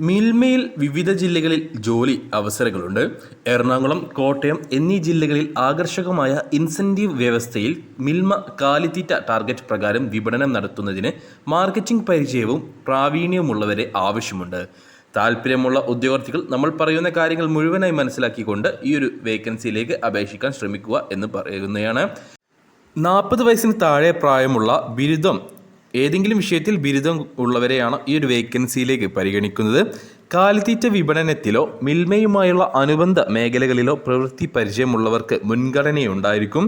മിൽമയിൽ വിവിധ ജില്ലകളിൽ ജോലി അവസരങ്ങളുണ്ട്. എറണാകുളം, കോട്ടയം എന്നീ ജില്ലകളിൽ ആകർഷകമായ ഇൻസെന്റീവ് വ്യവസ്ഥയിൽ മിൽമ കാലിത്തീറ്റ ടാർഗറ്റ് പ്രകാരം വിപണനം നടത്തുന്നതിന് മാർക്കറ്റിംഗ് പരിചയവും പ്രാവീണ്യവുമുള്ളവരെ ആവശ്യമുണ്ട്. താല്പര്യമുള്ള ഉദ്യോഗാർത്ഥികൾ നമ്മൾ പറയുന്ന കാര്യങ്ങൾ മുഴുവനായി മനസ്സിലാക്കിക്കൊണ്ട് ഈ ഒരു വേക്കൻസിയിലേക്ക് അപേക്ഷിക്കാൻ ശ്രമിക്കുക എന്ന് പറയുന്നതാണ്. 40 വയസ്സിന് താഴെ പ്രായമുള്ള ഏതെങ്കിലും വിഷയത്തിൽ ബിരുദം ഉള്ളവരെയാണ് ഈ ഒരു വേക്കൻസിയിലേക്ക് പരിഗണിക്കുന്നത്. കാലിത്തീറ്റ വിപണനത്തിലോ മിൽമയുമായുള്ള അനുബന്ധ മേഖലകളിലോ പ്രവൃത്തി പരിചയമുള്ളവർക്ക് മുൻഗണനയുണ്ടായിരിക്കും.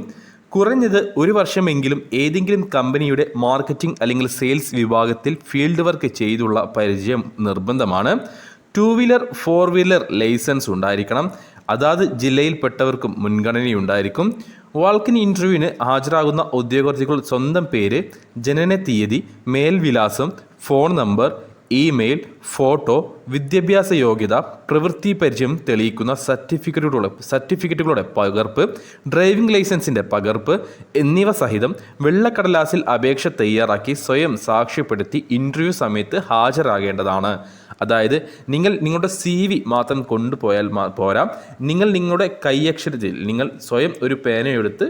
കുറഞ്ഞത് 1 വർഷമെങ്കിലും ഏതെങ്കിലും കമ്പനിയുടെ മാർക്കറ്റിംഗ് അല്ലെങ്കിൽ സെയിൽസ് വിഭാഗത്തിൽ ഫീൽഡ് വർക്ക് ചെയ്തുള്ള പരിചയം നിർബന്ധമാണ്. 2 വീലർ 4 വീലർ ലൈസൻസ് ഉണ്ടായിരിക്കണം. അതാത് ജില്ലയിൽപ്പെട്ടവർക്കും മുൻഗണനയുണ്ടായിരിക്കും. വാൾക്കിൻ ഇൻ്റർവ്യൂവിന് ഹാജരാകുന്ന ഉദ്യോഗാർത്ഥികൾ സ്വന്തം പേര്, ജനന തീയതി, മേൽവിലാസം, ഫോൺ നമ്പർ, ഇമെയിൽ, ഫോട്ടോ, വിദ്യാഭ്യാസ യോഗ്യത, പ്രവൃത്തി പരിചയം തെളിയിക്കുന്ന സർട്ടിഫിക്കറ്റുകളുടെ പകർപ്പ്, ഡ്രൈവിംഗ് ലൈസൻസിൻ്റെ പകർപ്പ് എന്നിവ സഹിതം വെള്ളക്കടലാസിൽ അപേക്ഷ തയ്യാറാക്കി സ്വയം സാക്ഷ്യപ്പെടുത്തി ഇൻ്റർവ്യൂ സമയത്ത് ഹാജരാകേണ്ടതാണ്. അതായത് നിങ്ങളുടെ CV മാത്രം കൊണ്ടുപോയാൽ പോരാ. നിങ്ങളുടെ കൈയക്ഷരത്തിൽ നിങ്ങൾ സ്വയം ഒരു പേനയെടുത്ത്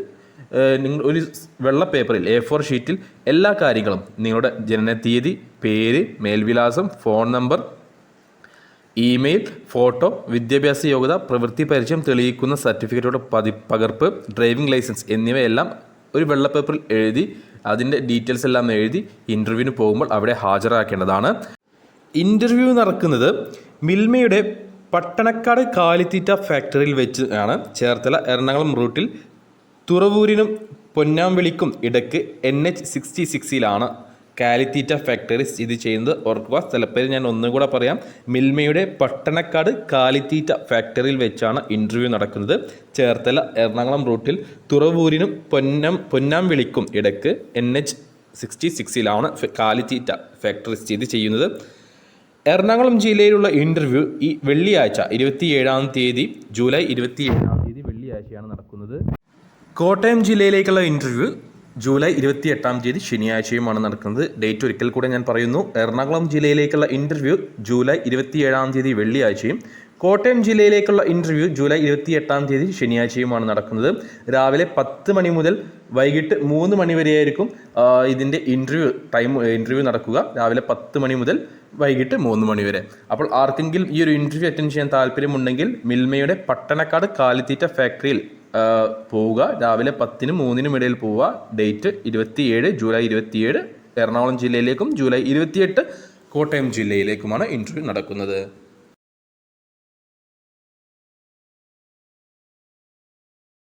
നിങ്ങൾ ഒരു വെള്ള പേപ്പറിൽ A4 ഷീറ്റിൽ എല്ലാ കാര്യങ്ങളും, നിങ്ങളുടെ ജനനത്തീയതി, പേര്, മേൽവിലാസം, ഫോൺ നമ്പർ, ഇമെയിൽ, ഫോട്ടോ, വിദ്യാഭ്യാസ യോഗ്യത, പ്രവൃത്തി പരിചയം തെളിയിക്കുന്ന സർട്ടിഫിക്കറ്റുകളുടെ പകർപ്പ്, ഡ്രൈവിംഗ് ലൈസൻസ് എന്നിവയെല്ലാം ഒരു വെള്ള പേപ്പറിൽ എഴുതി അതിൻ്റെ ഡീറ്റെയിൽസ് എല്ലാം എഴുതി ഇൻ്റർവ്യൂവിന് പോകുമ്പോൾ അവിടെ ഹാജരാക്കേണ്ടതാണ്. ഇൻ്റർവ്യൂ നടക്കുന്നത് മിൽമയുടെ പട്ടണക്കാട് കാലിത്തീറ്റ ഫാക്ടറിയിൽ വെച്ച് ആണ്. ചേർത്തല എറണാകുളം റൂട്ടിൽ തുറവൂരിനും പൊന്നാമ്പള്ളിക്കും ഇടയ്ക്ക് NH66 കാലിത്തീറ്റ ഫാക്ടറി സ്ഥിതി ചെയ്യുന്നത്. ഓർക്കുക, സ്ഥലപ്പേര് ഞാൻ ഒന്നുകൂടെ പറയാം. മിൽമയുടെ പട്ടണക്കാട് കാലിത്തീറ്റ ഫാക്ടറിയിൽ വെച്ചാണ് ഇൻ്റർവ്യൂ നടക്കുന്നത്. ചേർത്തല എറണാകുളം റൂട്ടിൽ തുറവൂരിനും പൊന്നാമ്പള്ളിക്കും ഇടയ്ക്ക് NH66 കാലിത്തീറ്റ ഫാക്ടറി സ്ഥിതി ചെയ്യുന്നത്. എറണാകുളം ജില്ലയിലുള്ള ഇൻ്റർവ്യൂ ഈ വെള്ളിയാഴ്ച 27-ാം തീയതി, ജൂലൈ 27-ാം തീയതി വെള്ളിയാഴ്ചയാണ് നടക്കുന്നത്. കോട്ടയം ജില്ലയിലേക്കുള്ള ഇൻ്റർവ്യൂ ജൂലൈ 28-ാം തീയതി ശനിയാഴ്ചയുമാണ് നടക്കുന്നത്. ഡേറ്റ് ഒരിക്കൽ കൂടെ ഞാൻ പറയുന്നു. എറണാകുളം ജില്ലയിലേക്കുള്ള ഇൻ്റർവ്യൂ ജൂലൈ 27-ാം തീയതി വെള്ളിയാഴ്ചയും കോട്ടയം ജില്ലയിലേക്കുള്ള ഇൻ്റർവ്യൂ ജൂലൈ 28-ാം തീയതി ശനിയാഴ്ചയുമാണ് നടക്കുന്നത്. രാവിലെ 10 മണി മുതൽ വൈകിട്ട് 3 മണി വരെയായിരിക്കും ഇതിൻ്റെ ഇൻ്റർവ്യൂ നടക്കുക. രാവിലെ 10 മണി മുതൽ വൈകിട്ട് 3 മണി വരെ. അപ്പോൾ ആർക്കെങ്കിലും ഈ ഒരു ഇൻ്റർവ്യൂ അറ്റൻഡ് ചെയ്യാൻ താല്പര്യമുണ്ടെങ്കിൽ മിൽമയുടെ പട്ടണക്കാട് കാലിത്തീറ്റ ഫാക്ടറിയിൽ പോവുക. രാവിലെ 10-നും 3-നും ഇടയിൽ പോവുക. ഡേറ്റ് 27, ജൂലൈ 27 എറണാകുളം ജില്ലയിലേക്കും ജൂലൈ 28 കോട്ടയം ജില്ലയിലേക്കുമാണ് ഇൻ്റർവ്യൂ നടക്കുന്നത്.